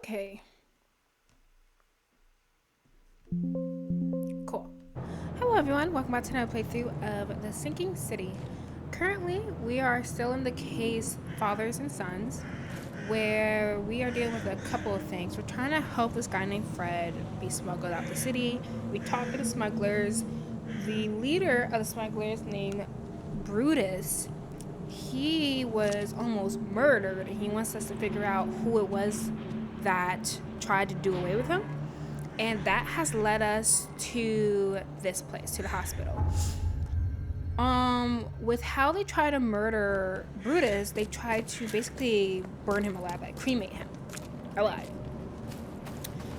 Okay. Cool. Hello, everyone. Welcome back to another playthrough of The Sinking City. Currently, we are still in the case Fathers and Sons, where we are dealing with a couple of things. We're trying to help this guy named Fred be smuggled out the city. We talked to the smugglers. The leader of the smugglers, named Brutus, he was almost murdered, and he wants us to figure out who it was that tried to do away with him. And that has led us to this place, to the hospital. With how they try to murder Brutus, they try to basically burn him alive, like cremate him alive.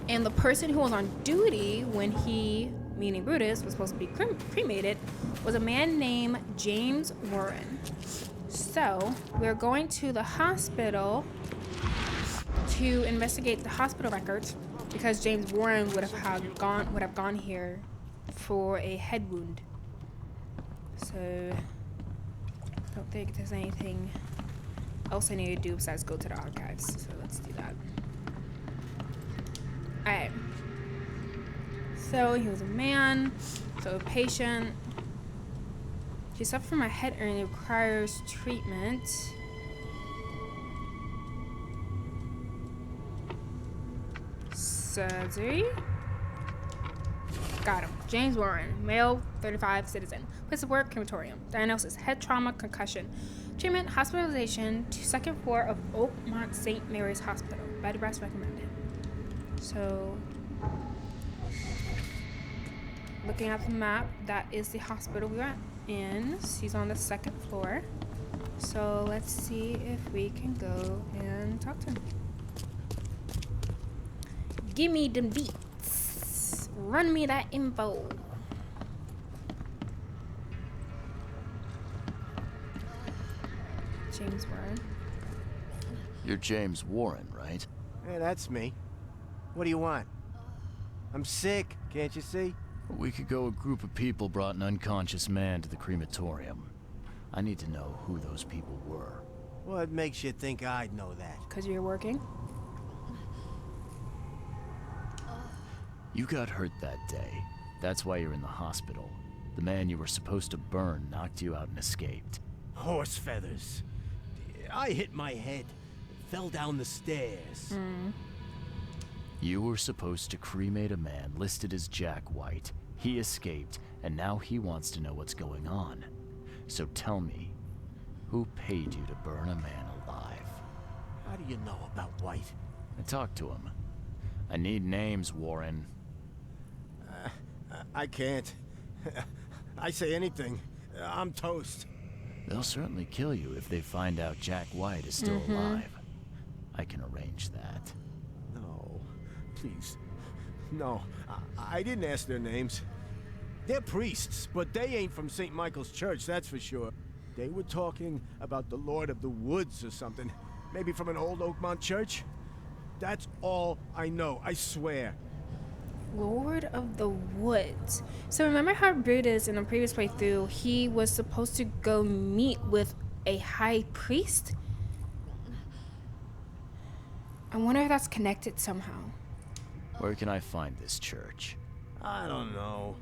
And the person who was on duty when he, meaning Brutus, was supposed to be cremated was a man named James Warren. So we're going to the hospital to investigate the hospital records, because James Warren would have gone here for a head wound. So I don't think there's anything else I need to do besides go to the archives. So let's do that. Alright. So he was a man, so a patient. She suffered from a head injury and requires treatment. Surgery. Got him. James Warren, male, 35, citizen. Place of work, crematorium. Diagnosis, head trauma, concussion. Treatment, hospitalization to second floor of Oakmont St. Mary's Hospital. Bed rest recommended. So, looking at the map, that is the hospital we were in. She's on the second floor. So let's see if we can go and talk to him. Give me them beats. Run me that info. James Warren. You're James Warren, right? Hey, that's me. What do you want? I'm sick, can't you see? A week ago, a group of people brought an unconscious man to the crematorium. I need to know who those people were. What makes you think I'd know that? Because you're working? You got hurt that day. That's why you're in the hospital. The man you were supposed to burn knocked you out and escaped. Horse feathers. I hit my head. Fell down the stairs. You were supposed to cremate a man listed as Jack White. He escaped, and now he wants to know what's going on. So tell me, who paid you to burn a man alive? How do you know about White? I talked to him. I need names, Warren. I can't. I say anything. I'm toast. They'll certainly kill you if they find out Jack White is still alive. I can arrange that. No, please. No, I didn't ask their names. They're priests, but they ain't from St. Michael's Church, that's for sure. They were talking about the Lord of the Woods or something. Maybe from an old Oakmont church? That's all I know, I swear. Lord of the Woods. So remember how Brutus in the previous playthrough, he was supposed to go meet with a high priest? I wonder if that's connected somehow. Where can I find this church? I don't know.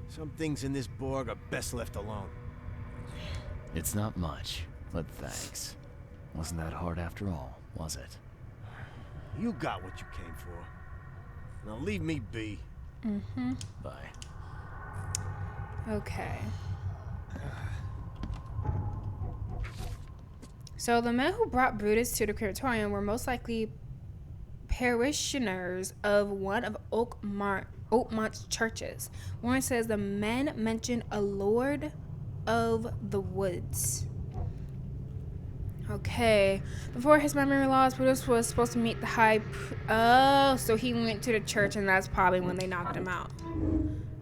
Some things in this Borg are best left alone. It's not much, but thanks. Wasn't that hard after all, was it? You got what you came for. Now leave me be. Bye. Okay. So the men who brought Brutus to the crematorium were most likely parishioners of one of Oakmont's churches. Warren says the men mentioned a Lord of the Woods. Okay. Before his memory loss, Brutus was supposed to meet the oh, so he went to the church, and that's probably when they knocked him out.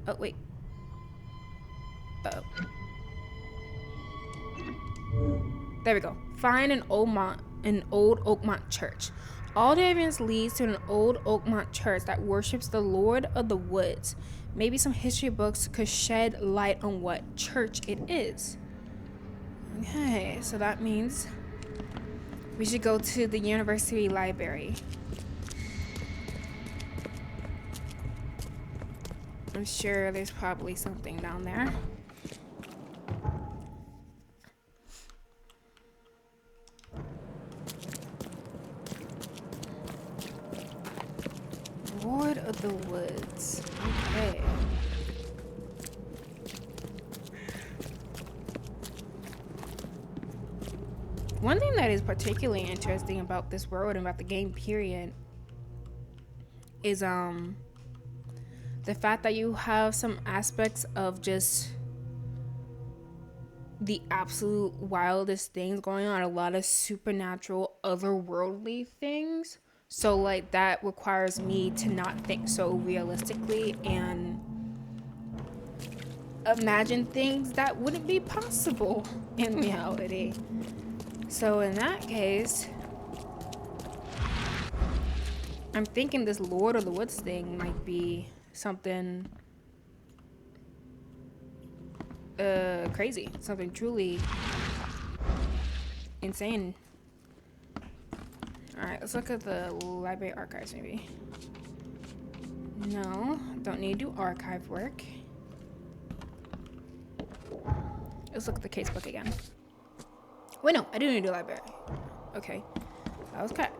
Oh, wait. Uh-oh. There we go. Find an old Oakmont church. All the evidence leads to an old Oakmont church that worships the Lord of the Woods. Maybe some history books could shed light on what church it is. Okay, so that means we should go to the university library. I'm sure there's probably something down there. Lord of the Woods. Okay. One thing that is particularly interesting about this world and about the game period is the fact that you have some aspects of just the absolute wildest things going on, a lot of supernatural otherworldly things. So like that requires me to not think so realistically and imagine things that wouldn't be possible in reality. So in that case, I'm thinking this Lord of the Woods thing might be something crazy, something truly insane. All right, let's look at the library archives maybe. No, don't need to do archive work. Let's look at the casebook again. Wait, no, I do need to do library. Okay, that was cut.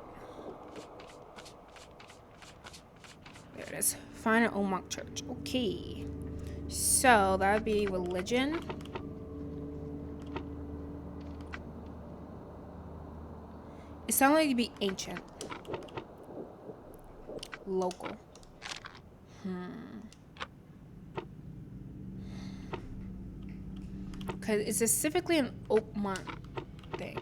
There it is. Find an old monk church. Okay. So that would be religion. It sounds like it'd be ancient. Local. Because it's specifically an Oakmont thing.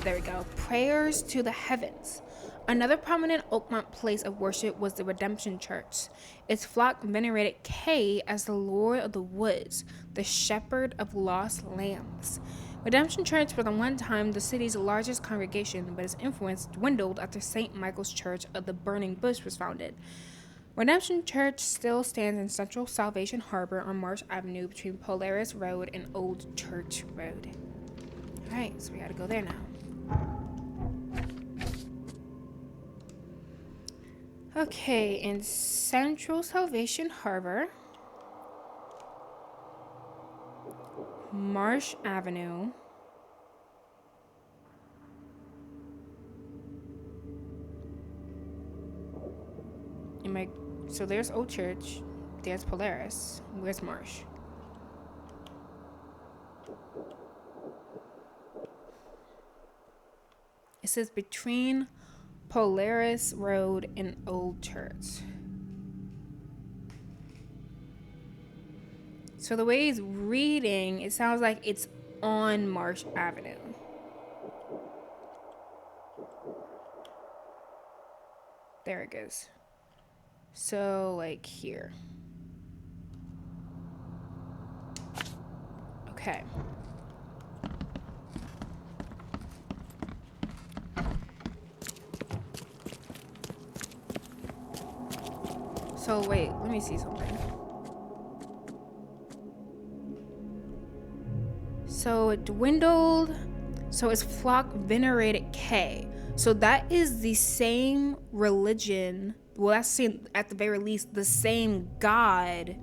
There we go. Prayers to the heavens. Another prominent Oakmont place of worship was the Redemption Church. Its flock venerated Kay as the Lord of the Woods, the shepherd of lost lambs. Redemption Church was at one time the city's largest congregation, but its influence dwindled after St. Michael's Church of the Burning Bush was founded. Redemption Church still stands in central Salvation Harbor on Marsh Avenue between Polaris Road and Old Church Road. Alright, so we gotta go there now. Okay, in Central Salvation Harbor, Marsh Avenue, so there's Old Church, there's Polaris, where's Marsh? It says between Polaris Road and Old Church. So the way he's reading, it sounds like it's on Marsh Avenue. There it goes. So like here. Okay. So wait, let me see something. So it dwindled. So its flock venerated K. So that is the same religion. Well, that's at the very least the same God.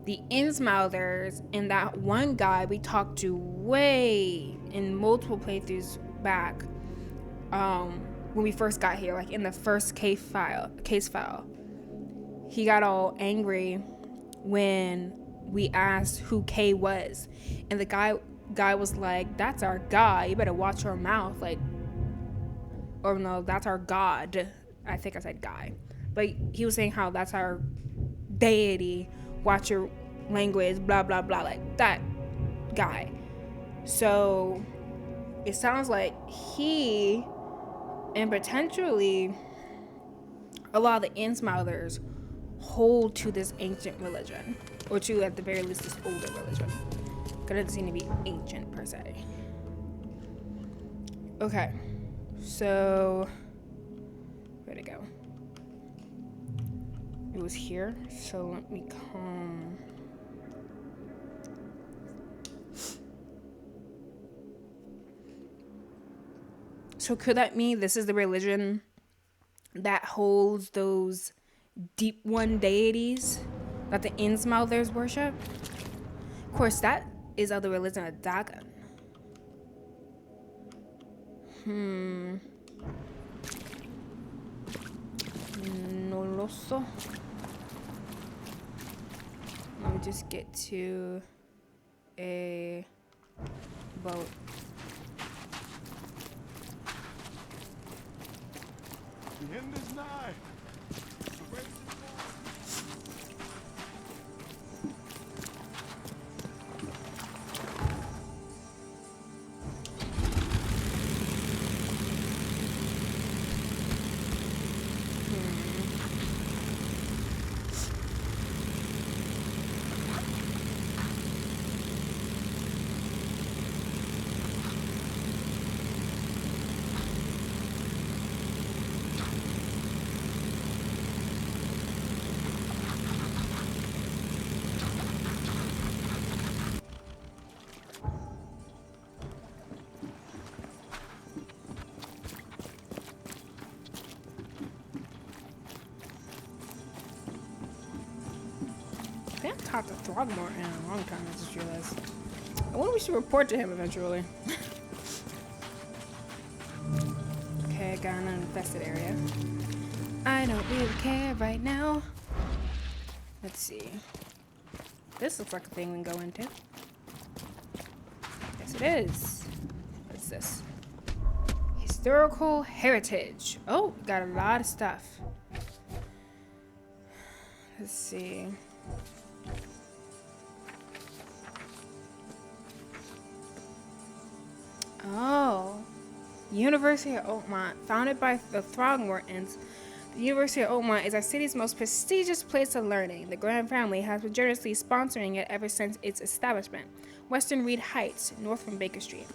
The Innsmouthers and that one guy we talked to way in multiple playthroughs back. When we first got here, like in the first case file. He got all angry when we asked who Kay was, and the guy was like, "That's our God. You better watch your mouth." Like, or no, that's our God. I think I said guy, but he was saying how that's our deity. Watch your language. Blah blah blah. Like that guy. So it sounds like he and potentially a lot of the Innsmouthers hold to this ancient religion, or to at the very least this older religion. It doesn't seem to be ancient per se. Okay, so where'd it go? It was here, so let me come. So could that mean this is the religion that holds those deep one deities that the Innsmouthers worship. Of course, that is of the religion of Dagon. No lo so. Let me just get to a boat. The end is nigh. I haven't talked to Throgmorton in a long time, I just realized. I wonder if we should report to him eventually. Okay, I got an infested area. I don't really care right now. Let's see. This looks like a thing we can go into. Yes, it is. What's this? Historical heritage. Oh, got a lot of stuff. Let's see. Oh, University of Oakmont, founded by the Throgmortons. The University of Oakmont is our city's most prestigious place of learning. The Graham family has been generously sponsoring it ever since its establishment. Western Reed Heights, north from Baker Street.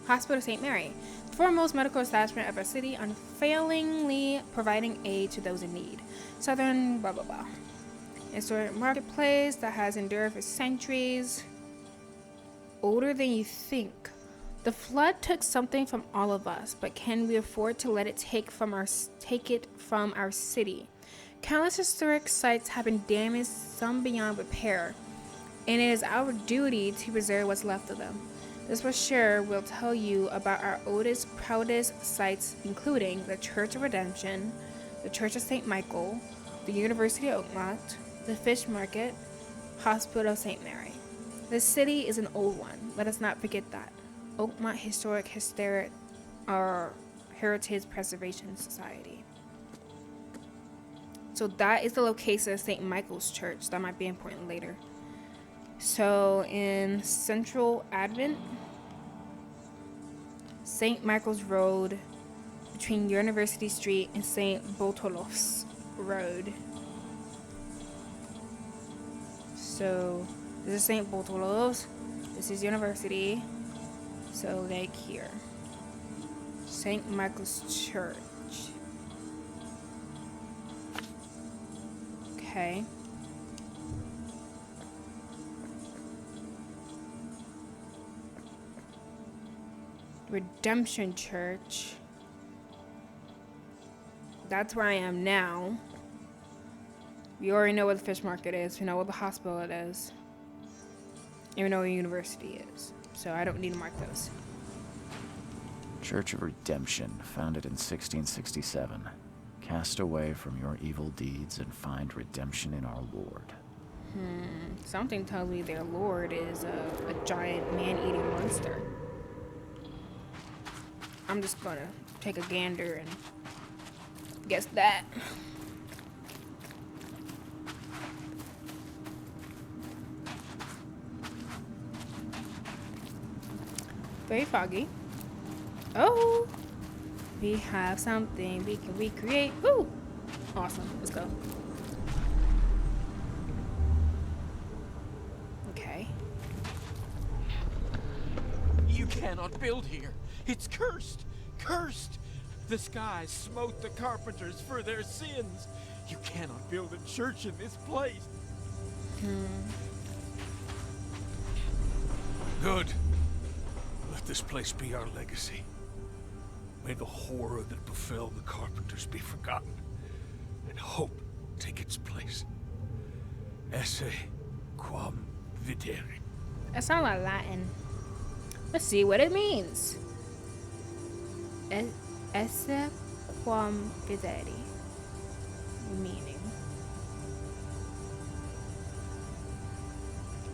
Hospital St. Mary, the foremost medical establishment of our city, unfailingly providing aid to those in need. Southern blah blah blah. Historic marketplace that has endured for centuries. Older than you think. The flood took something from all of us, but can we afford to let it take it from our city? Countless historic sites have been damaged, some beyond repair, and it is our duty to preserve what's left of them. This brochure will tell you about our oldest, proudest sites, including the Church of Redemption, the Church of St. Michael, the University of Oakmont, the Fish Market, Hospital St. Mary. This city is an old one. Let us not forget that. Oakmont Heritage Preservation Society. So that is the location of St. Michael's Church. That might be important later. So in Central Advent, St. Michael's Road, between University Street and St. Botolph's Road. So this is St. Botolph's. This is University. So like here. St. Michael's Church. Okay. Redemption Church. That's where I am now. We already know where the fish market is. We know where the hospital it is. And we know where the university is. So I don't need to mark those. Church of Redemption, founded in 1667. Cast away from your evil deeds and find redemption in our Lord. Something tells me their lord is a giant man-eating monster. I'm just gonna take a gander and guess that. Very foggy. Oh, we have something we can recreate. Woo! Awesome. Let's go. Okay. You cannot build here. It's cursed. Cursed. The skies smote the carpenters for their sins. You cannot build a church in this place. Good. Let this place be our legacy. May the horror that befell the Carpenters be forgotten, and hope take its place. Esse quam videri. That sounds like Latin. Let's see what it means. Esse quam videri. Meaning.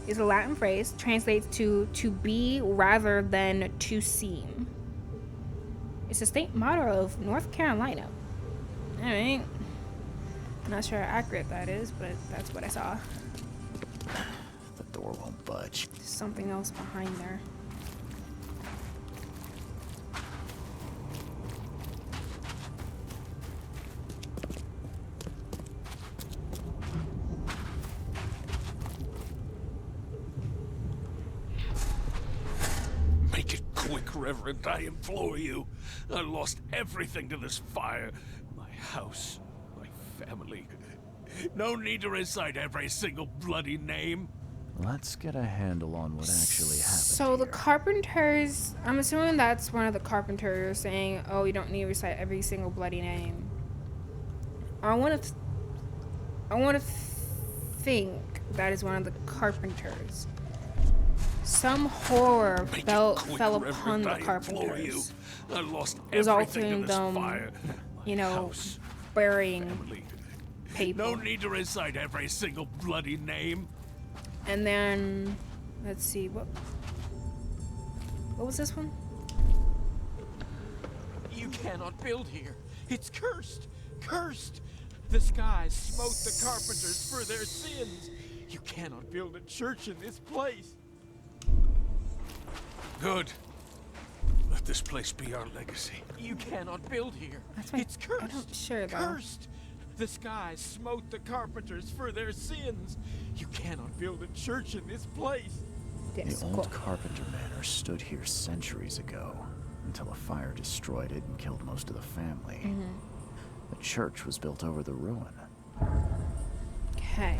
Is a Latin phrase, translates to be rather than to seem. It's the state motto of North Carolina. Alright. Not sure how accurate that is, but that's what I saw. The door won't budge. There's something else behind there. Make it quick, Reverend, I implore you. I lost everything to this fire. My house, my family. No need to recite every single bloody name. Let's get a handle on what actually happened. So the here. Carpenters, I'm assuming that's one of the Carpenters saying, "Oh, you don't need to recite every single bloody name." I want to think that is one of the Carpenters. Some horror Make it fell quick, upon Reverend, the I implore you. Carpenters, I lost resulting everything in to this them, fire. My you know, house, burying family. people. No need to recite every single bloody name. And then, let's see, what was this one? You cannot build here. It's cursed. Cursed. The skies smote the carpenters for their sins. You cannot build a church in this place. Good. Let this place be our legacy. You cannot build here. That's my- It's cursed. I'm not sure, though. Cursed. The skies smote the carpenters for their sins. You cannot build a church in this place. Yes, The old cool. Carpenter Manor stood here centuries ago, until a fire destroyed it and killed most of the family. Mm-hmm. The church was built over the ruin. Okay.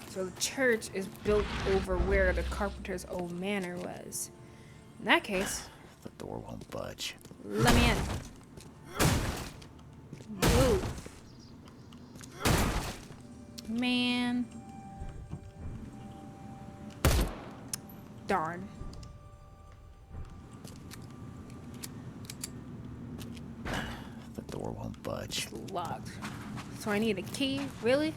So the church is built over where the Carpenter's old manor was. In that case, The door won't budge. let me in. Move. Man. Darn. The door won't budge. It's locked. So I need a key? Really?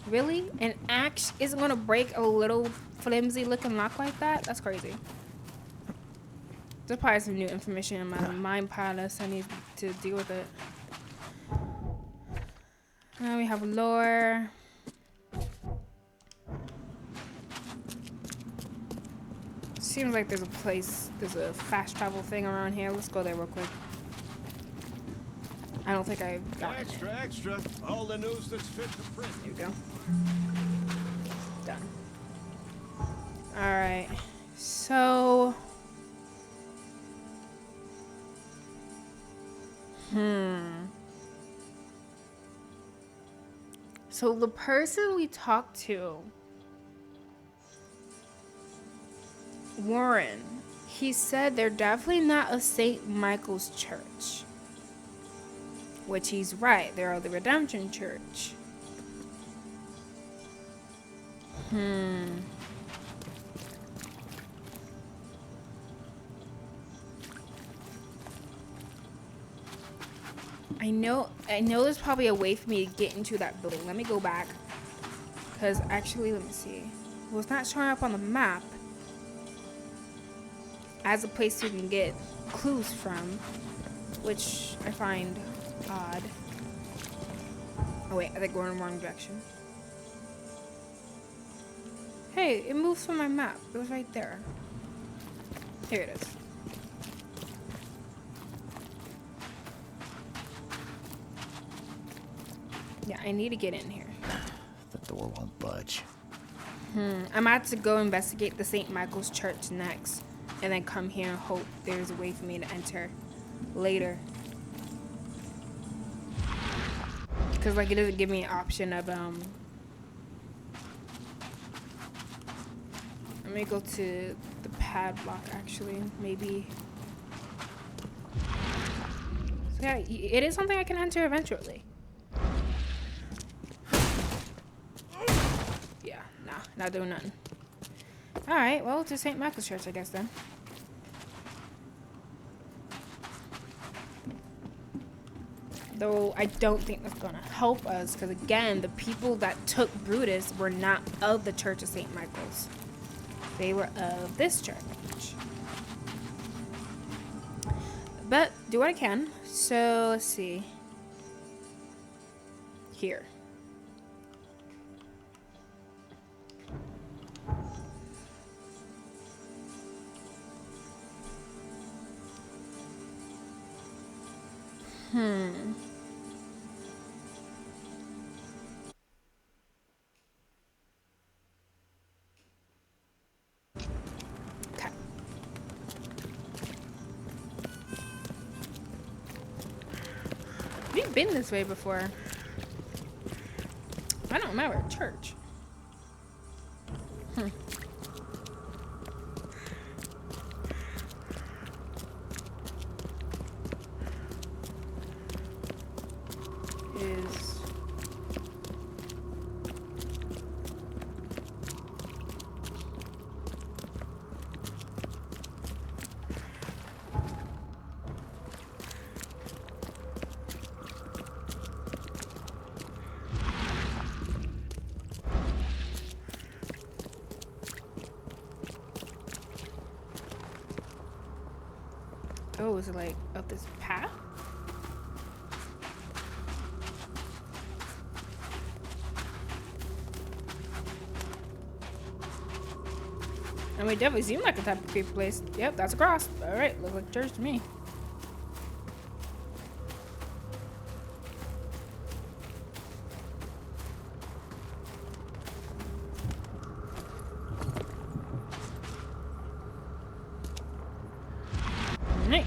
Really? An axe isn't gonna break a little flimsy looking lock like that? That's crazy. There's probably some new information in my mind palace. I need to deal with it. Now we have lore. Seems like there's a fast travel thing around here. Let's go there real quick. I don't think I've got it. Extra, extra. All the news that's fit for print. There we go. Done. Alright. So. So the person we talked to, Warren, he said they're definitely not a St. Michael's church. Which he's right. They're the Redemption Church. I know there's probably a way for me to get into that building. Let me go back. Because actually, let me see. Well, it's not showing up on the map as a place you can get clues from, which I find odd. Oh wait, I think we're in the wrong direction. Hey, it moves from my map. It was right there. Here it is. Yeah, I need to get in here. The door won't budge. I'm about to go investigate the St. Michael's Church next, and then come here and hope there's a way for me to enter later. Because, like, it doesn't give me an option of, let me go to the padlock, actually. Maybe So yeah, it is something I can enter eventually. Yeah, nah, not doing nothing. Alright, well, to St. Michael's Church, I guess, then. Though I don't think that's gonna help us, because again, the people that took Brutus were not of the Church of St. Michael's. They were of this church. But do what I can. So let's see. Here. Okay. We've been this way before. I don't remember church. Is oh, is it like up this path? I mean, it definitely seemed like a type of creepy place. Yep, that's a cross. Alright, looks like church to me. Alright,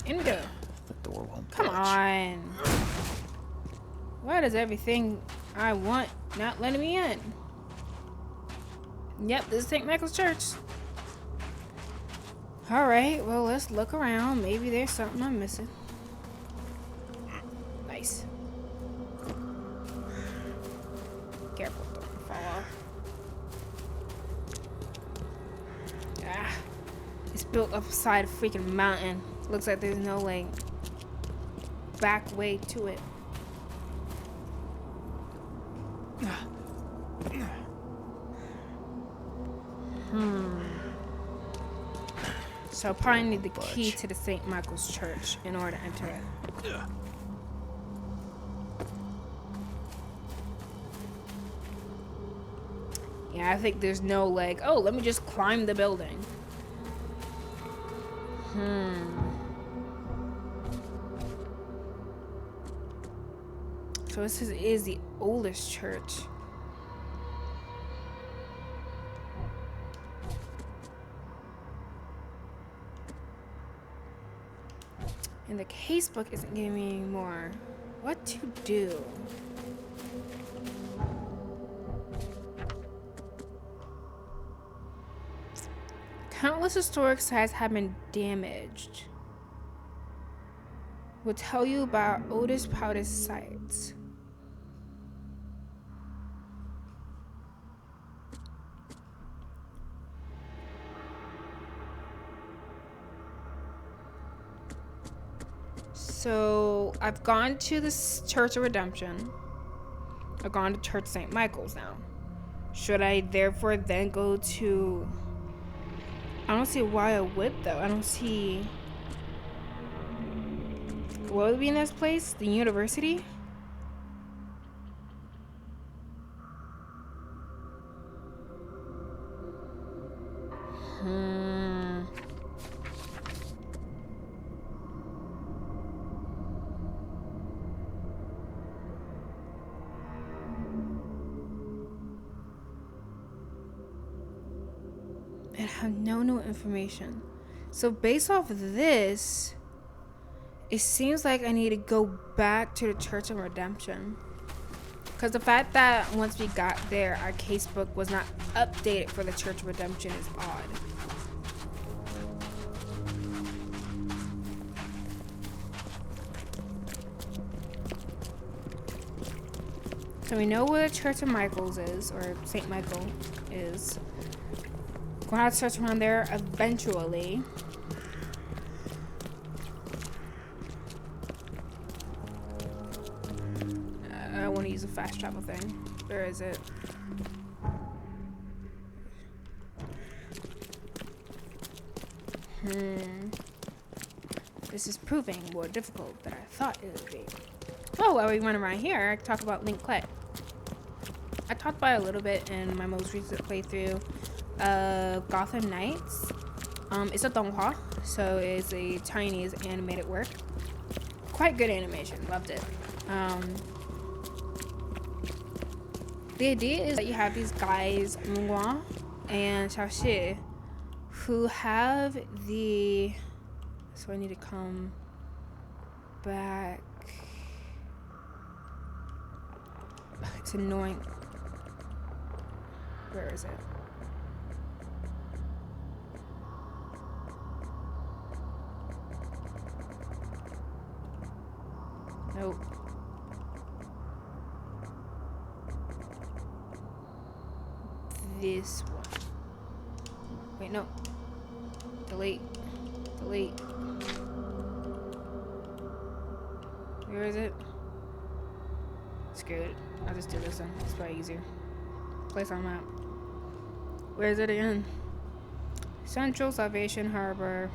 in we go. The door won't Come budge. on. Why does everything I want not letting me in? Yep, this is St. Michael's Church. Alright, well, let's look around. Maybe there's something I'm missing. Nice. Careful, don't fall off. Ah, it's built up beside a freaking mountain. Looks like there's no, like, back way to it. So I probably need the key to the St. Michael's Church in order to enter it. Yeah, I think there's no like, oh, let me just climb the building. So this is the oldest church. And the casebook isn't giving me any more. What to do? Countless historic sites have been damaged. We'll tell you about Otis Powder's sites. So I've gone to the Church of Redemption. I've gone to Church St. Michael's now. Should I therefore then go to... I don't see why I would though. I don't see... What would be in this place? The university? And I have no new information. So based off of this, it seems like I need to go back to the Church of Redemption. Because the fact that once we got there, our casebook was not updated for the Church of Redemption is odd. So we know where the Church of Michael's is, or St. Michael is. We'll have to search around there eventually. I want to use a fast travel thing. Where is it? This is proving more difficult than I thought it would be. Oh, while we went around here, I can talk about Link Clay. I talked about it a little bit in my most recent playthrough of Gotham Knights. It's a donghua, so it's a Chinese animated work. Quite good animation, loved it. The idea is that you have these guys, Mengua and Xiaoxi, who have the... So I need to come back. It's annoying. Where is it? Nope. This one. Wait, no. Delete. Delete. Where is it? Screw it. I'll just do this one. It's probably easier. Place on map. Where is it again? Central Salvation Harbor.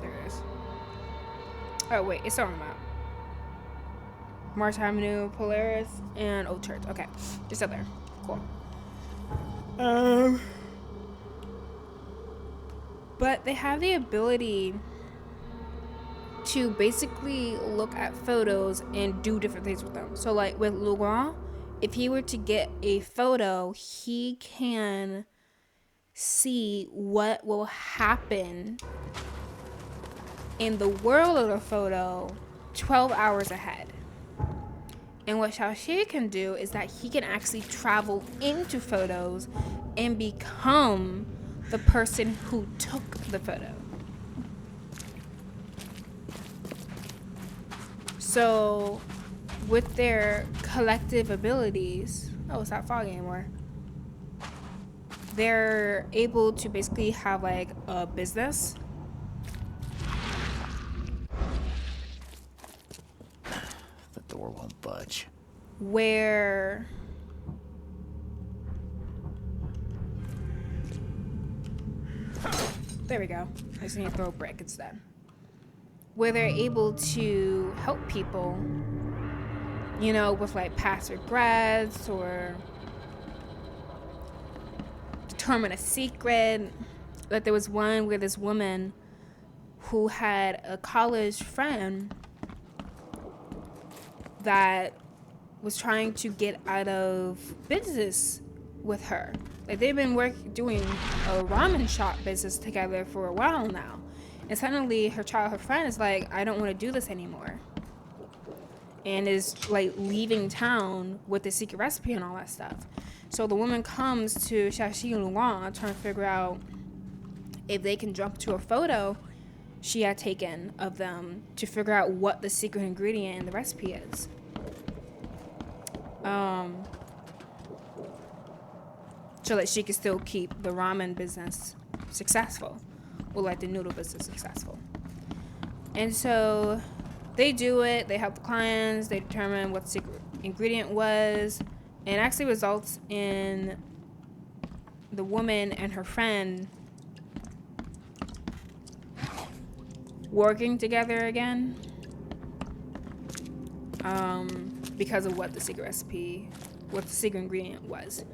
There it is. Oh wait, it's on the map. Marsh Avenue, Polaris, and Old Church. Okay, it's up there. Cool. But they have the ability to basically look at photos and do different things with them. So like with Luguan, if he were to get a photo, he can see what will happen in the world of the photo 12 hours ahead. And what Xiaoxi can do is that he can actually travel into photos and become the person who took the photo. So with their collective abilities, oh, it's not foggy anymore. They're able to basically have like a business. The door won't budge. Where there we go. I just need to throw a brick instead. Where they're able to help people, you know, with like past regrets or determine a secret. Like there was one where this woman who had a college friend that was trying to get out of business with her. Like they've been doing a ramen shop business together for a while now. And suddenly her childhood friend is like, I don't want to do this anymore. And is like leaving town with the secret recipe and all that stuff. So the woman comes to Xiaoxi and Luguan trying to figure out if they can jump to a photo she had taken of them to figure out what the secret ingredient in the recipe is. So that she could still keep the ramen business successful, or like the noodle business successful. And so they do it, they help the clients, they determine what the secret ingredient was, and it actually results in the woman and her friend working together again, because of what the secret recipe, what the secret ingredient was.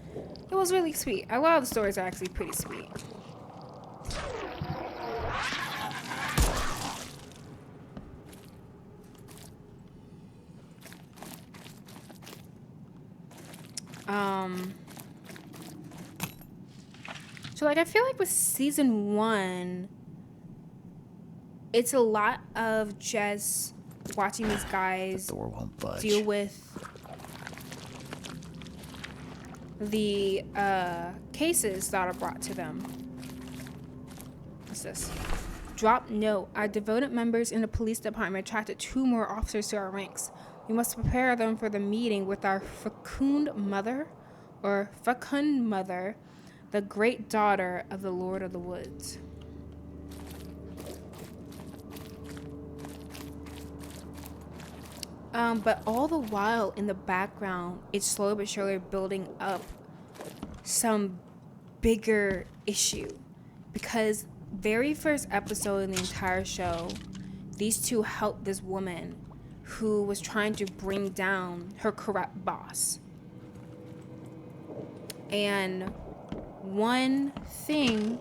It was really sweet. A lot of the stories are actually pretty sweet. So like I feel like with season 1, it's a lot of just watching these guys The door won't budge. deal with the cases that are brought to them. What's this? Drop note. Our devoted members in the police department attracted 2 more officers to our ranks. We must prepare them for the meeting with our fecund mother, the great daughter of the Lord of the Woods. But all the while in the background, it's slowly but surely building up some bigger issue. Because very first episode in the entire show, these two helped this woman who was trying to bring down her corrupt boss. And one thing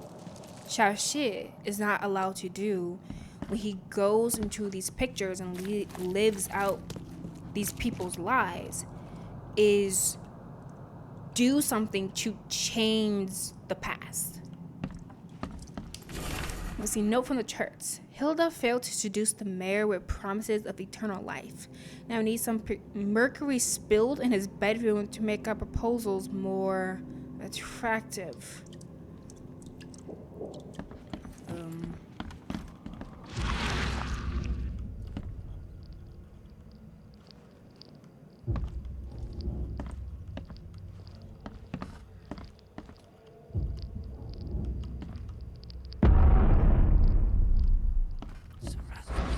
Xiaoxi is not allowed to do when he goes into these pictures and lives out these people's lives is do something to change the past. Let's see, note from the church. Hilda failed to seduce the mayor with promises of eternal life. Now needs some mercury spilled in his bedroom to make our proposals more attractive.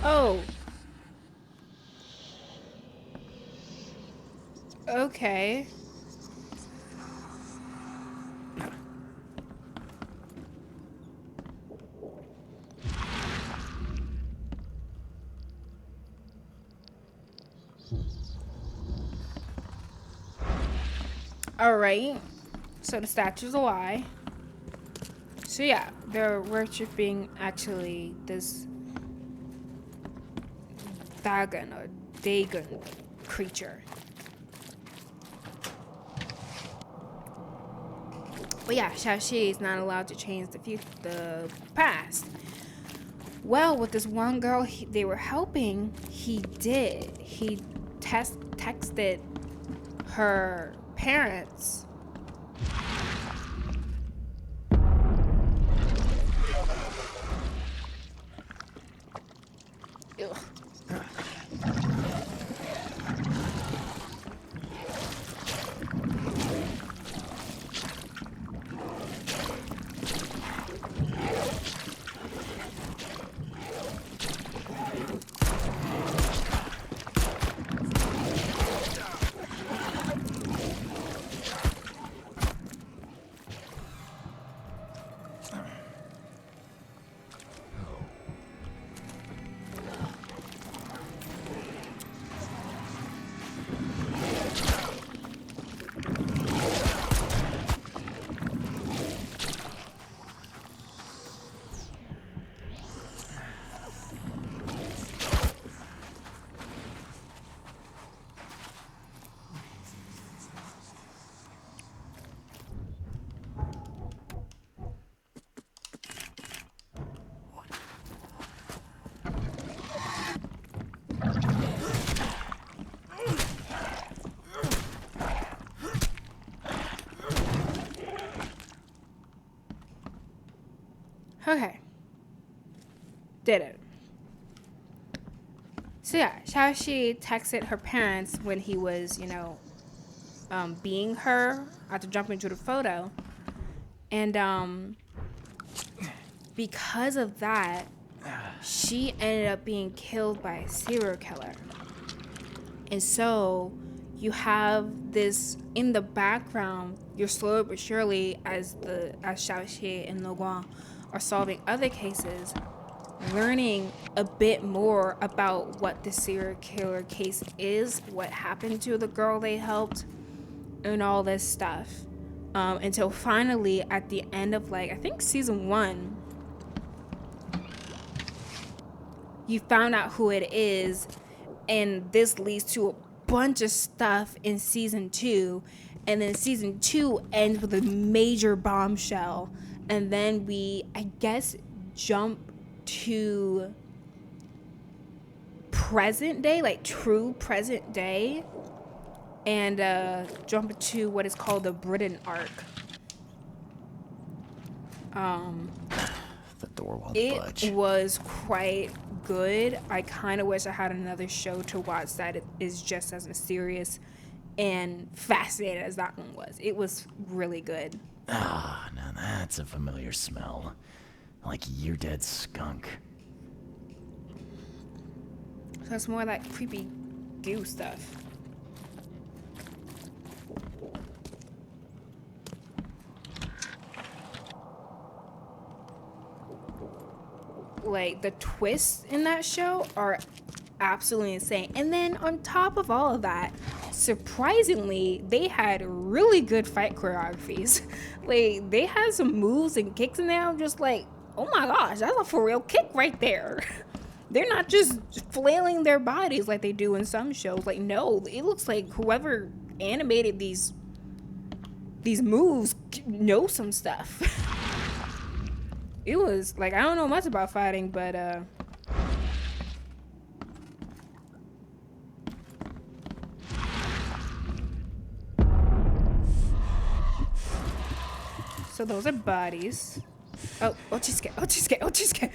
Oh. Okay. All right. So the statue's a lie. So yeah, they're worshiping actually this Dagon or Dagon creature. But yeah, Xiaoxi is not allowed to change the past. Well, with this one girl they were helping, he did. He texted her parents. Ugh. Okay. Did it. So yeah, Xiaoxi texted her parents when he was, being her after jumping into the photo. And because of that, she ended up being killed by a serial killer. And so you have this in the background, you're slowly but surely as Xiaoxi and Luguang are solving other cases, learning a bit more about what the serial killer case is, what happened to the girl they helped, and all this stuff. Until finally, at the end of I think season 1, you found out who it is, and this leads to a bunch of stuff in season 2, and then season 2 ends with a major bombshell. And then we, I guess, jump to present day, true present day, and jump into what is called the Britain arc. The door won't It budge. was quite good. I kind of wish I had another show to watch that is just as mysterious and fascinating as that one was. It was really good. Ah, now that's a familiar smell. Like year-dead skunk. So it's more like creepy goo stuff. Like the twists in that show are absolutely insane. And then on top of all of that, surprisingly, they had really good fight choreographies. Like they had some moves and kicks in there. I'm just like, oh my gosh, that's a for real kick right there. They're not just flailing their bodies like they do in some shows. Like, no, it looks like whoever animated these moves knows some stuff. It was like, I don't know much about fighting, but so those are bodies. Oh, Ochiske, Ochiske, Ochiske.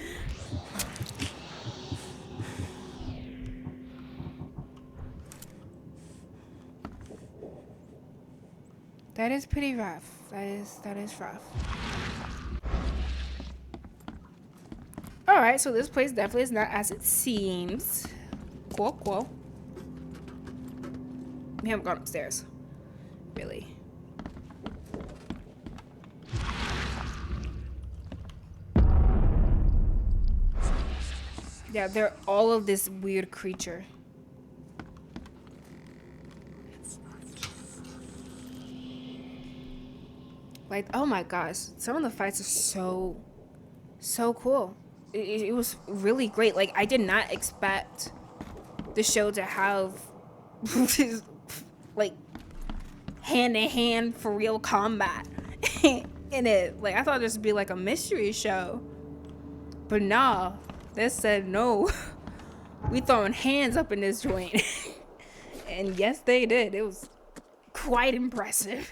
That is pretty rough. That is rough. Alright, so this place definitely is not as it seems. Cool, cool. We haven't gone upstairs. Really. Yeah, they're all of this weird creature. Like, oh my gosh, some of the fights are so cool. It was really great. Like, I did not expect the show to have like hand-to-hand for real combat in it. Like, I thought this would be like a mystery show, but nah, they said no. We throwing hands up in this joint. And yes, they did. It was quite impressive.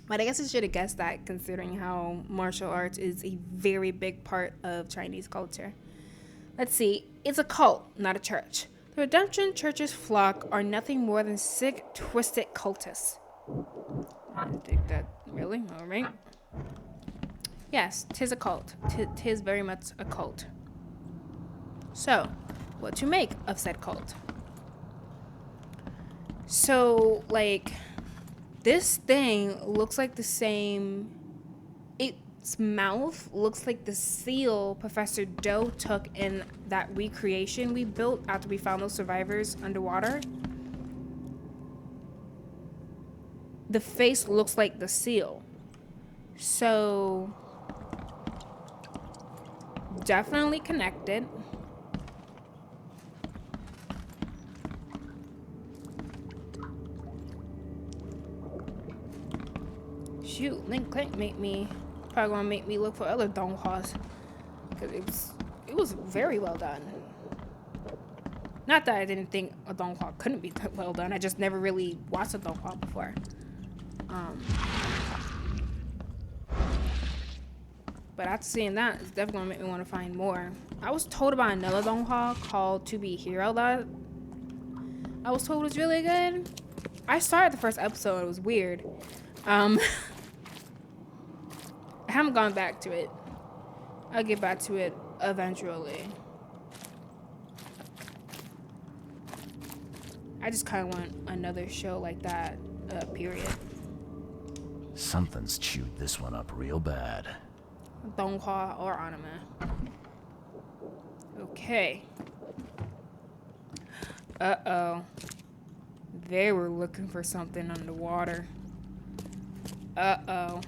But I guess I should have guessed that, considering how martial arts is a very big part of Chinese culture. Let's see. It's a cult, not a church. The Redemption Church's flock are nothing more than sick, twisted cultists. I didn't think that. Really? All right. Yes, 'tis a cult. 'Tis very much a cult. So, what to make of said cult? So, like, this thing looks like the same. Its mouth looks like the seal Professor Doe took in that recreation we built after we found those survivors underwater. The face looks like the seal. So, definitely connected. Shoot, Link Clank probably gonna make me look for other donghwas, because it was very well done. Not that I didn't think a donghua couldn't be well done. I just never really watched a donghua before. But after seeing that, it's definitely gonna make me want to find more. I was told about another donghua called To Be Hero that I was told was really good. I started the first episode. It was weird. I haven't gone back to it. I'll get back to it eventually. I just kind of want another show like that, period. Something's chewed this one up real bad. Donghua or anime. Okay. Uh-oh. They were looking for something underwater. Uh-oh.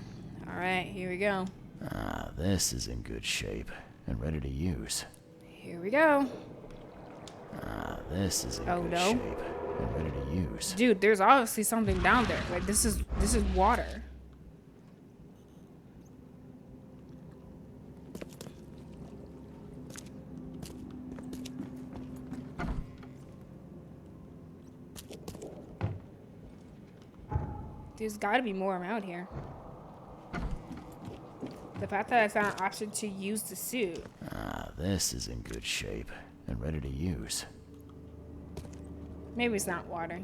Alright, here we go. Ah, this is in good shape and ready to use. Here we go. Ah, this is in Oh, good no. shape and ready to use. Dude, there's obviously something down there. Like, this is water. There's gotta be more around here. The fact that I found an option to use the suit. Ah, this is in good shape and ready to use. Maybe it's not water.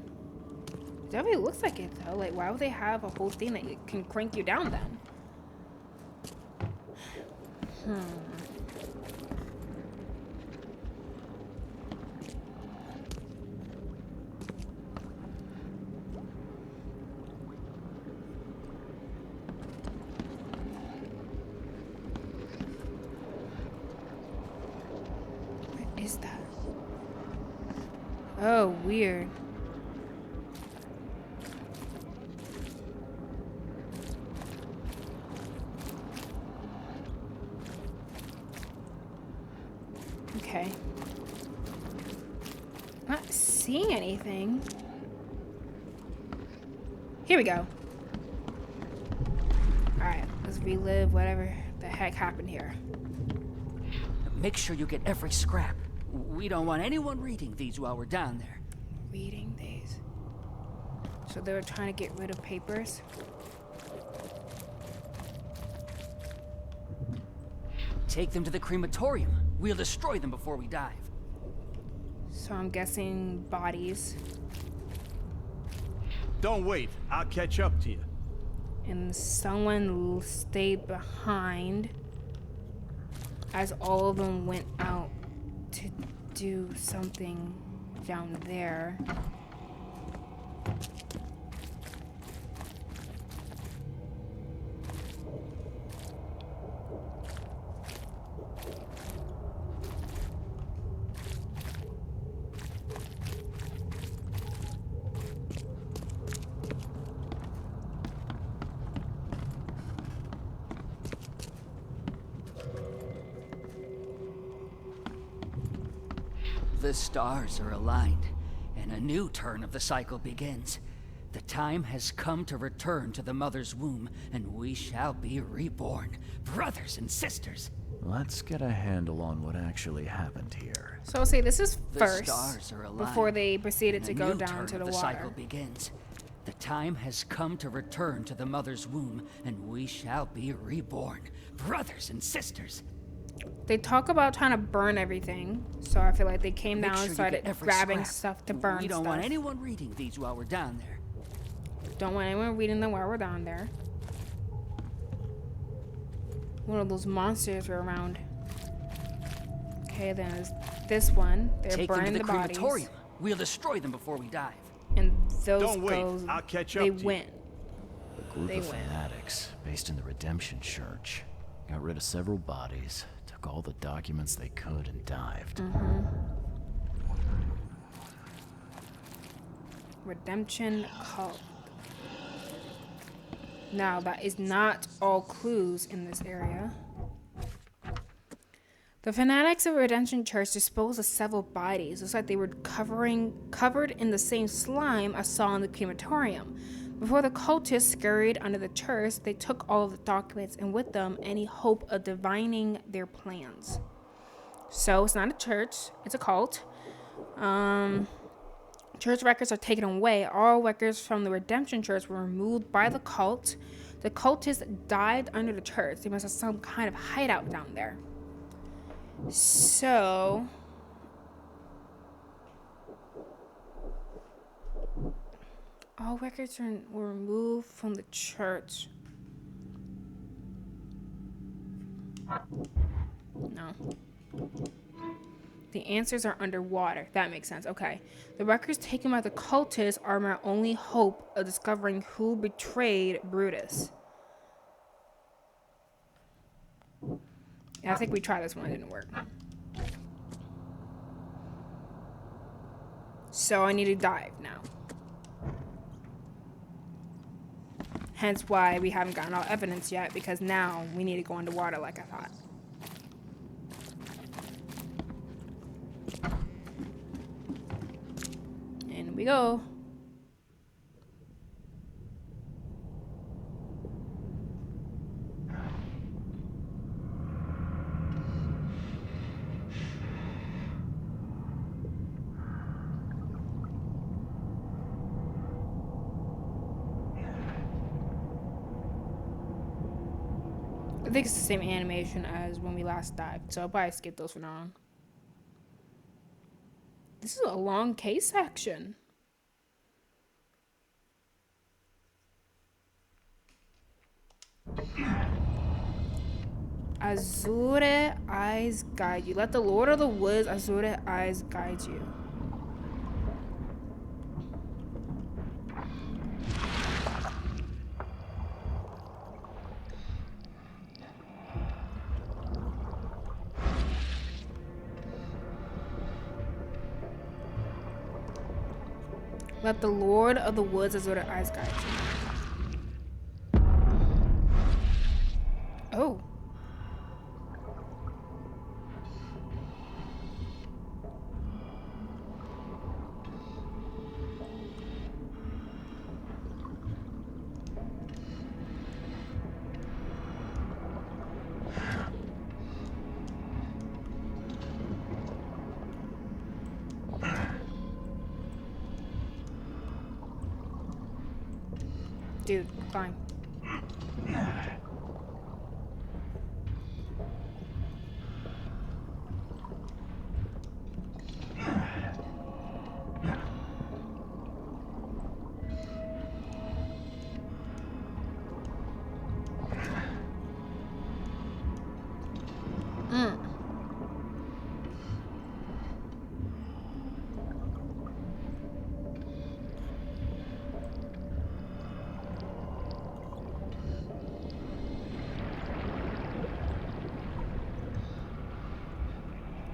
It definitely looks like it though. Like, why would they have a whole thing that can crank you down then? What is that? Oh, weird. Okay. Not seeing anything. Here we go. Alright, let's relive whatever the heck happened here. Make sure you get every scrap. We don't want anyone reading these while we're down there. Reading these. So they were trying to get rid of papers. Take them to the crematorium. We'll destroy them before we dive. So I'm guessing bodies. Don't wait. I'll catch up to you. And someone stayed behind as all of them went out to do something down there. The stars are aligned, and a new turn of the cycle begins. The time has come to return to the mother's womb, and we shall be reborn, brothers and sisters. Let's get a handle on what actually happened here. So I'll say this is The first stars are aligned, before they proceeded and to a go new down turn to of the cycle water. begins. The time has come to return to the mother's womb, and we shall be reborn, brothers and sisters. They talk about trying to burn everything, so I feel like they came Make down sure and you started get every grabbing scrap. stuff to burn We don't stuff. want anyone reading these while we're down there. Don't want anyone reading them while we're down there. One of those monsters were around. Okay, then there's this one. They're Take them to burning the the bodies. crematorium. We'll destroy them before we dive. And those Don't wait. goes, I'll catch they up to you. went. A group They of win. fanatics based in the Redemption Church got rid of several bodies, took all the documents they could, and dived. Redemption cult. Now, that is not all clues in this area. The fanatics of Redemption Church disposed of several bodies. Looks like they were covered in the same slime I saw in the crematorium. Before the cultists scurried under the church, they took all of the documents and with them any hope of divining their plans. So it's not a church, it's a cult. Church records are taken away. All records from the Redemption Church were removed by the cult. The cultists dived under the church. They must have some kind of hideout down there. So all records were removed from the church. No. The answers are underwater. That makes sense. Okay. The records taken by the cultists are my only hope of discovering who betrayed Brutus. Yeah, I think we tried this one. It didn't work. So I need to dive now. Hence why we haven't gotten all evidence yet, because now we need to go underwater like I thought. In we go. I think it's the same animation as when we last dived, so I'll probably skip those for now on. This is a long case section. Azure eyes guide you. Let the Lord of the Woods, Azure eyes guide you. Let the Lord of the Woods, Azure eyes guide you. Oh. Dude, fine.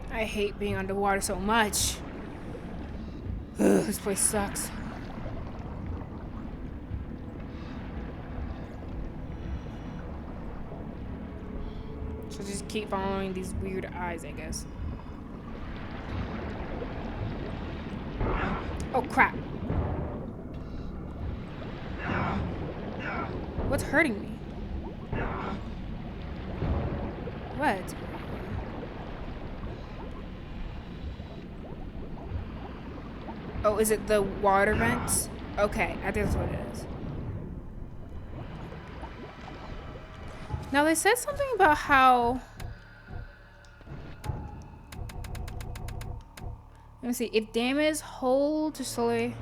I hate being underwater so much. Ugh, this place sucks. So just keep following these weird eyes, I guess. Oh crap. What's hurting me? What? Oh, is it the water vents? Okay, I think that's what it is. Now they said something about how... Let me see. If damage hold to slowly...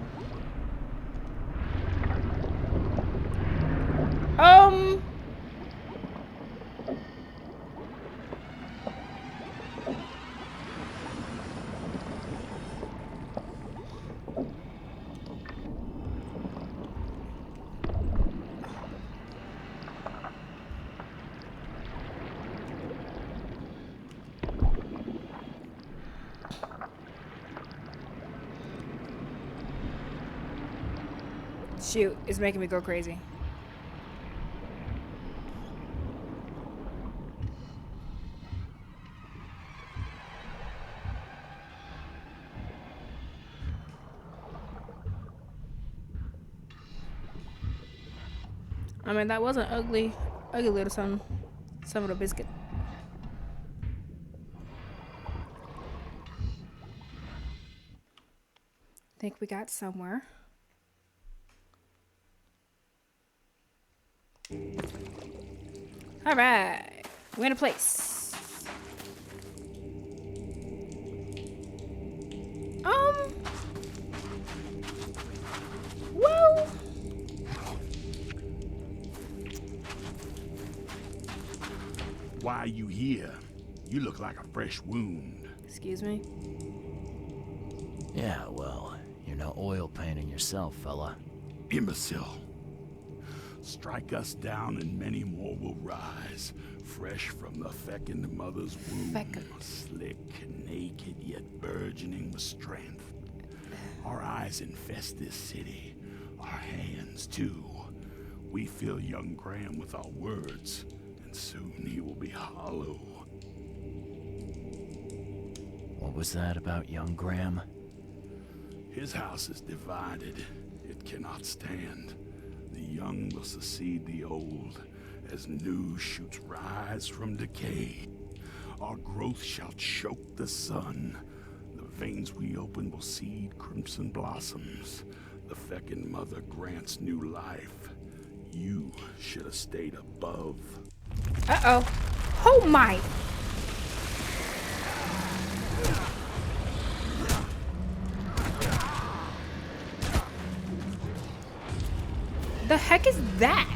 Shoot, it's making me go crazy. I mean, that was an ugly little son of a biscuit. Think we got somewhere. All right, we're in a place. Well, Why are you here? You look like a fresh wound. excuse me. Yeah, well, you're no oil painting yourself, fella. Imbecile. Strike us down and many more will rise, fresh from the fecund mother's womb. Fecund. Slick, naked, yet burgeoning with strength. Our eyes infest this city, our hands too. We fill young Graham with our words, and soon he will be hollow. What was that about young Graham? His house is divided. It cannot stand. The young will succeed the old, as new shoots rise from decay. Our growth shall choke the sun. The veins we open will seed crimson blossoms. The fecund mother grants new life. You should have stayed above. Uh-oh. Oh my. The heck is that?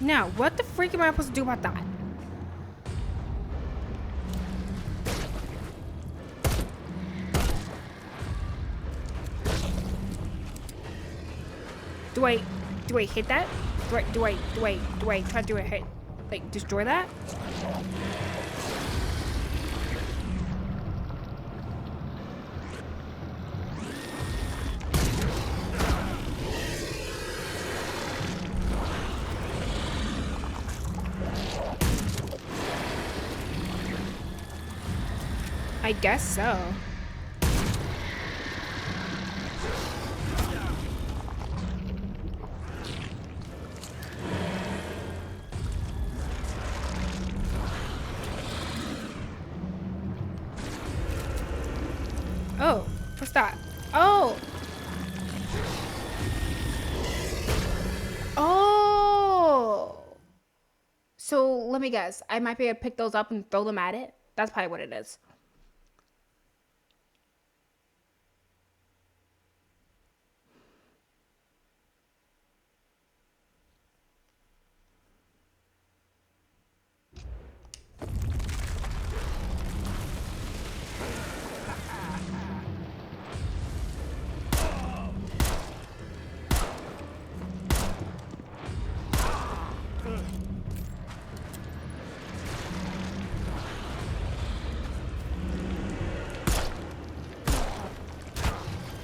Now, what the freak am I supposed to do about that? Do I hit that? Do I try to hit, like, destroy that? I guess so. Oh, what's that? Oh! Oh! So, let me guess. I might be able to pick those up and throw them at it? That's probably what it is.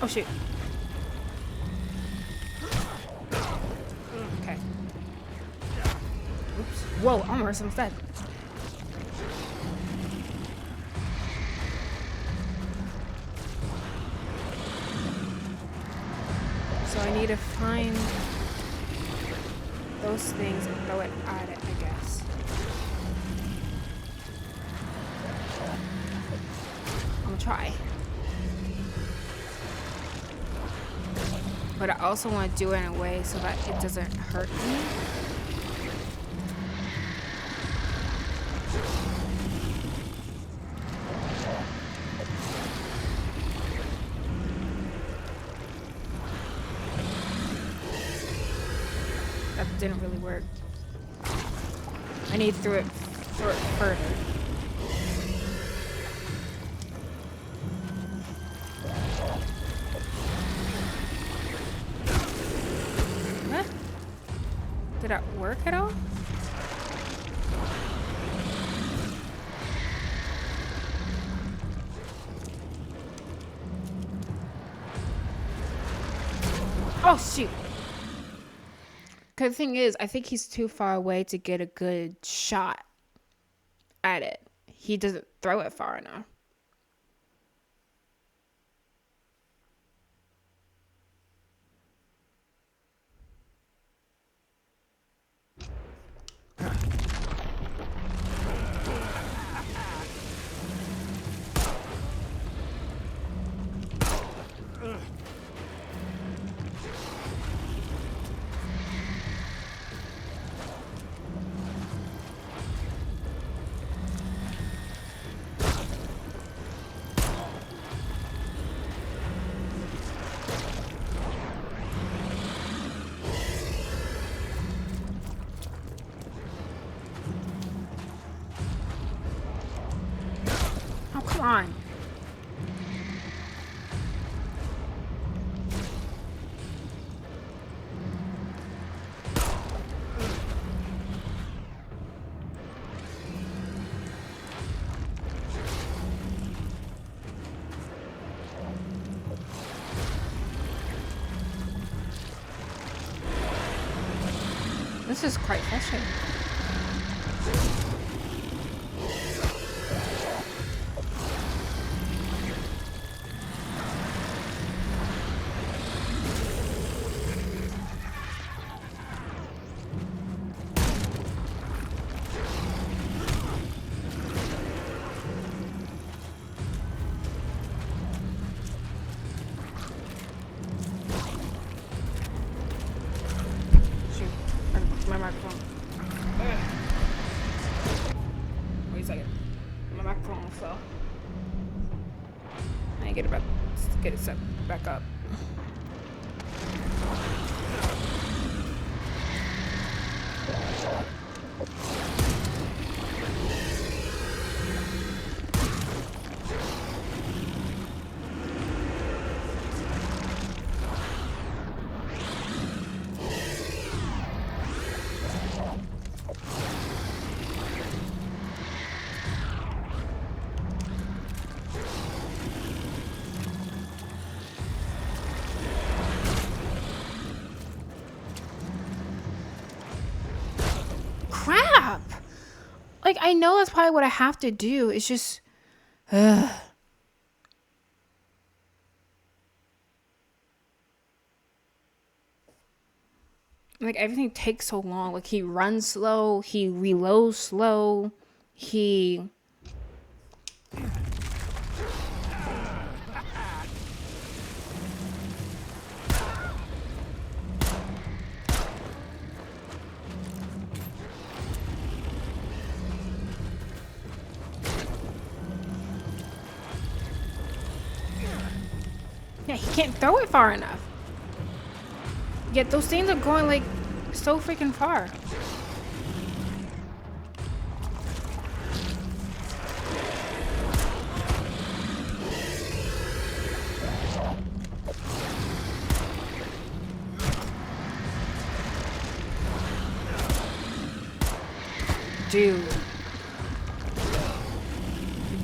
Oh shoot. Okay. Oops. Whoa, almost instead. So I need to find those things and throw it at it, I guess. I'm gonna try. But I also want to do it in a way so that it doesn't hurt me. That didn't really work. I need to throw it further. Did that work at all? Oh shoot! Cause the thing is, I think he's too far away to get a good shot at it. He doesn't throw it far enough. Oh, come on. This is quite frustrating. second. My microphone fell. I need to get it set back up. Crap! Like, I know that's probably what I have to do. It's just... Ugh. Like, everything takes so long. Like, he runs slow. He reloads slow. He... Yeah, he can't throw it far enough. Yet those things are going like so freaking far.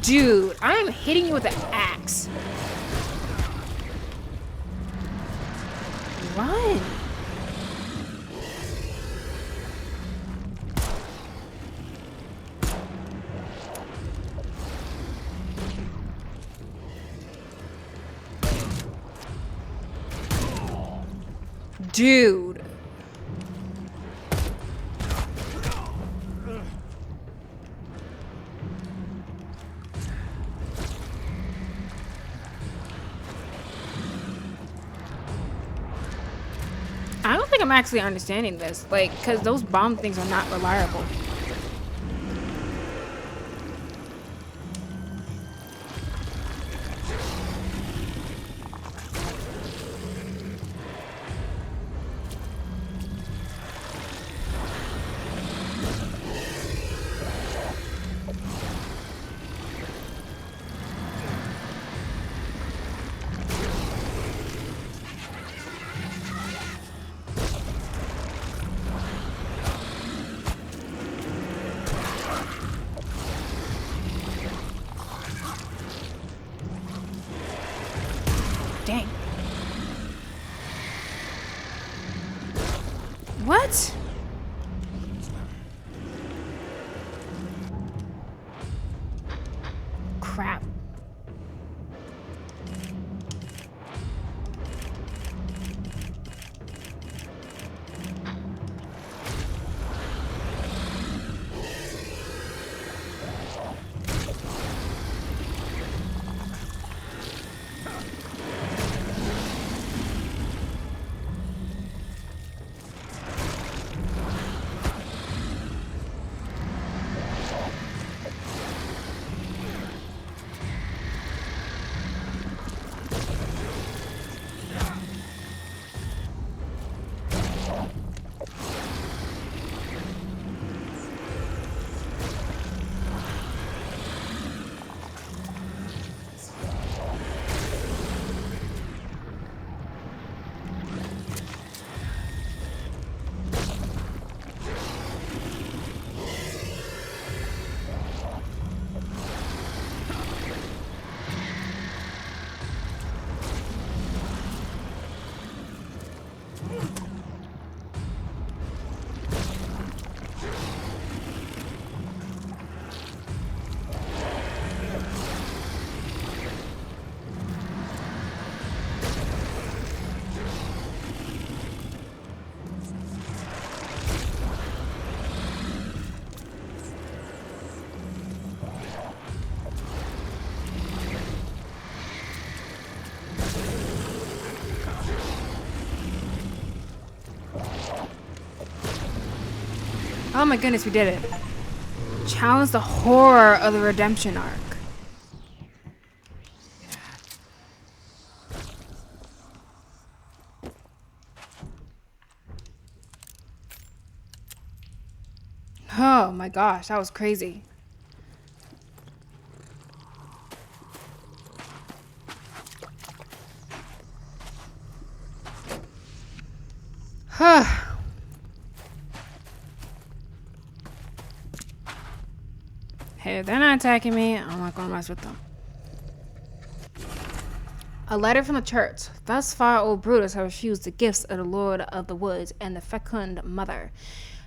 Dude, I am hitting you with an axe. Run. Dude. I don't think I'm actually understanding this, like, because those bomb things are not reliable. Dang. What? Crap. Oh my goodness, we did it. Challenge the horror of the redemption arc. Oh my gosh, that was crazy. Huh. Hey, if they're not attacking me, I'm not gonna mess with them. A letter from the church. Thus far, old Brutus has refused the gifts of the Lord of the Woods and the fecund mother.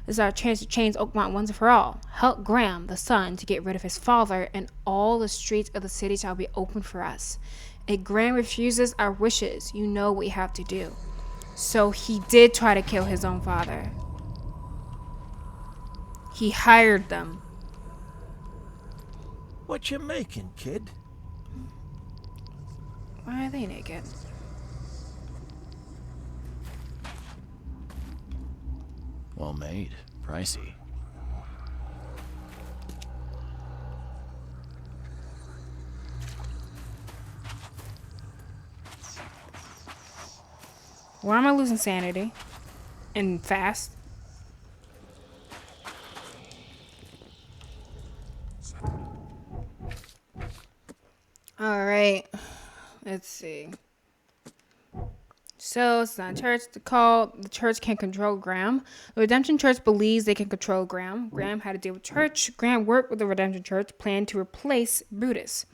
This is our chance to change Oakmont once and for all. Help Graham, the son, to get rid of his father, and all the streets of the city shall be open for us. If Graham refuses our wishes, you know what you have to do. So he did try to kill his own father. He hired them. What you making, kid? Why are they naked? Well made. Pricey. Why am I losing sanity? And fast? Alright. Let's see. So it's not church. The church can control Graham. The Redemption Church believes they can control Graham. Graham had to deal with church. Graham worked with the Redemption Church, planned to replace Brutus.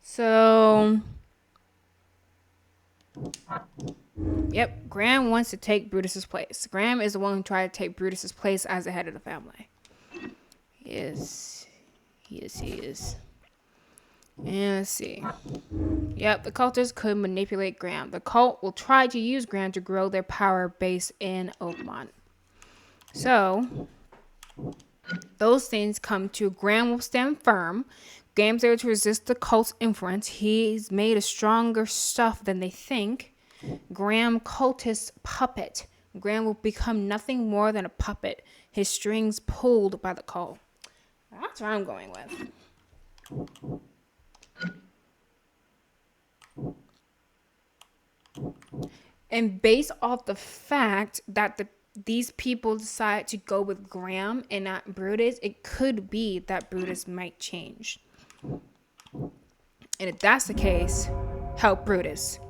So, yep, Graham wants to take Brutus's place. Graham is the one who tried to take Brutus's place as the head of the family. Yes, he is. And let's see. Yep, the cultists could manipulate Graham. The cult will try to use Graham to grow their power base in Oakmont. So, those things come to Graham will stand firm. Graham's able to resist the cult's influence. He's made of stronger stuff than they think. Graham, cultist puppet. Graham will become nothing more than a puppet. His strings pulled by the cult. That's what I'm going with. And based off the fact that these people decide to go with Graham and not Brutus, it could be that Brutus might change. And if that's the case, help Brutus.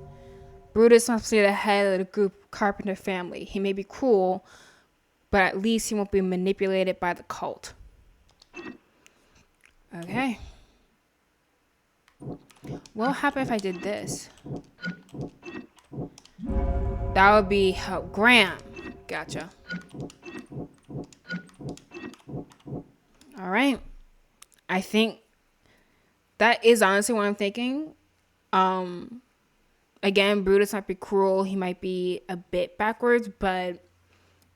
Brutus wants to be the head of the group Carpenter family. He may be cruel, but at least he won't be manipulated by the cult. Okay. What would happen if I did this? That would be help Graham. Gotcha. Alright. I think that is honestly what I'm thinking. Again, Brutus might be cruel. He might be a bit backwards, but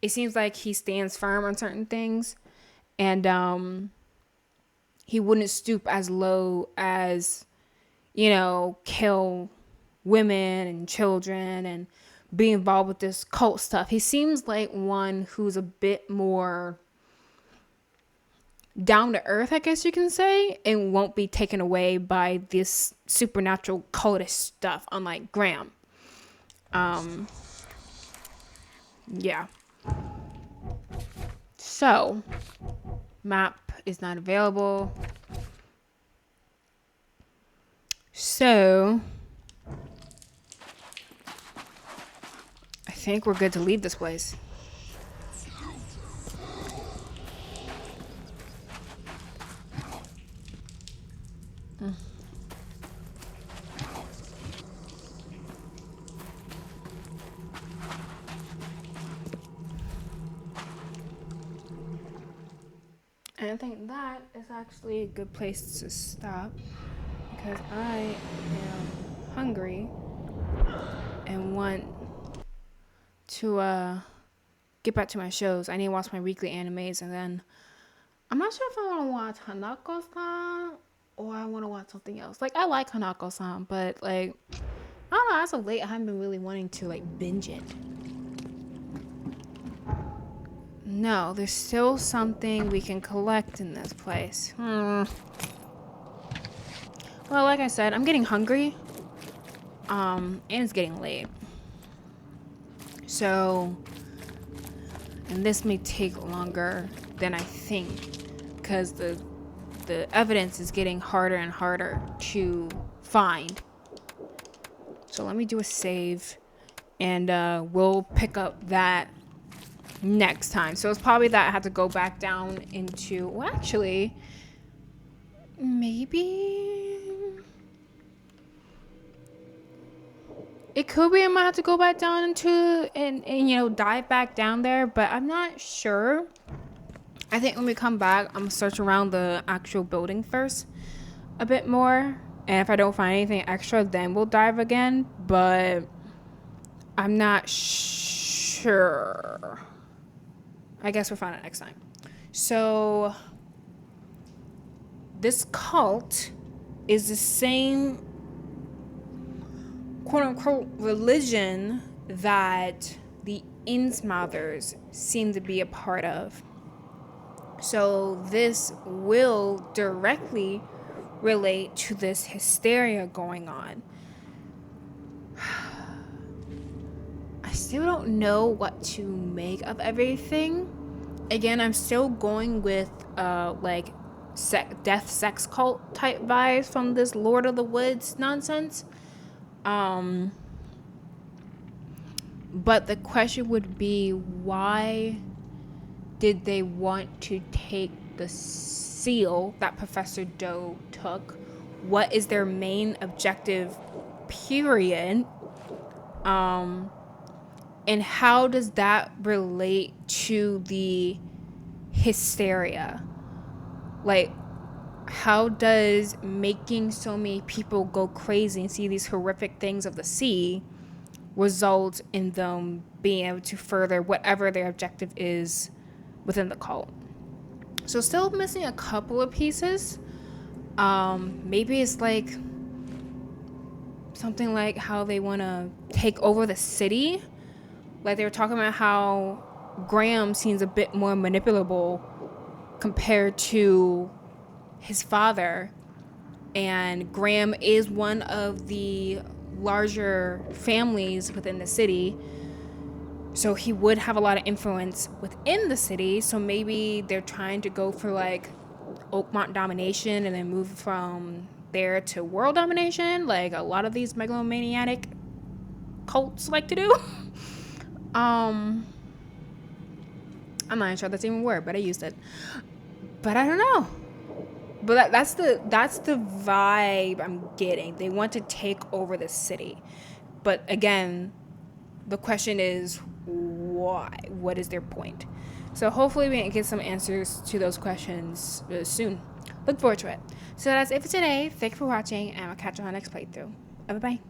it seems like he stands firm on certain things. And he wouldn't stoop as low as, kill women and children and be involved with this cult stuff. He seems like one who's a bit more down to earth, I guess you can say, and won't be taken away by this supernatural cultist stuff, unlike Graham. Yeah. So, map is not available. So, I think we're good to leave this place. And I think that is actually a good place to stop because I am hungry and want to get back to my shows. I need to watch my weekly animes, and then I'm not sure if I want to watch Hanako-san or I want to watch something else. Like, I like Hanako-san, but like, I don't know, as of late I haven't been really wanting to like binge it. No, there's still something we can collect in this place. Well, like I said, I'm getting hungry. And it's getting late. So, and this may take longer than I think, because the evidence is getting harder and harder to find. So let me do a save, and we'll pick up that next time. So it's probably that I have to go back down into, well, actually, maybe it could be I might have to go back down into and you know, dive back down there, but I'm not sure. I think when we come back, I'm gonna search around the actual building first a bit more, and if I don't find anything extra, then we'll dive again, but I'm not sure. I guess we'll find it next time. So this cult is the same quote-unquote religion that the Innsmouthers seem to be a part of. So this will directly relate to this hysteria going on. I still don't know what to make of everything. Again, I'm still going with like death sex cult type vibes from this Lord of the Woods nonsense. But the question would be, why did they want to take the seal that Professor Doe took? What is their main objective, period? And how does that relate to the hysteria? Like, how does making so many people go crazy and see these horrific things of the sea result in them being able to further whatever their objective is within the cult? So still missing a couple of pieces. Maybe it's like something like how they want to take over the city. Like they were talking about how Graham seems a bit more manipulable compared to his father, and Graham is one of the larger families within the city, so he would have a lot of influence within the city. So maybe they're trying to go for like Oakmont domination and then move from there to world domination, like a lot of these megalomaniac cults like to do. I'm not even sure that's even a word, but I used it. But I don't know. But that's the vibe I'm getting. They want to take over the city. But again, the question is why? What is their point? So hopefully we can get some answers to those questions soon. Look forward to it. So that's it for today. Thank you for watching, and I'll catch you on the next playthrough. Bye-bye.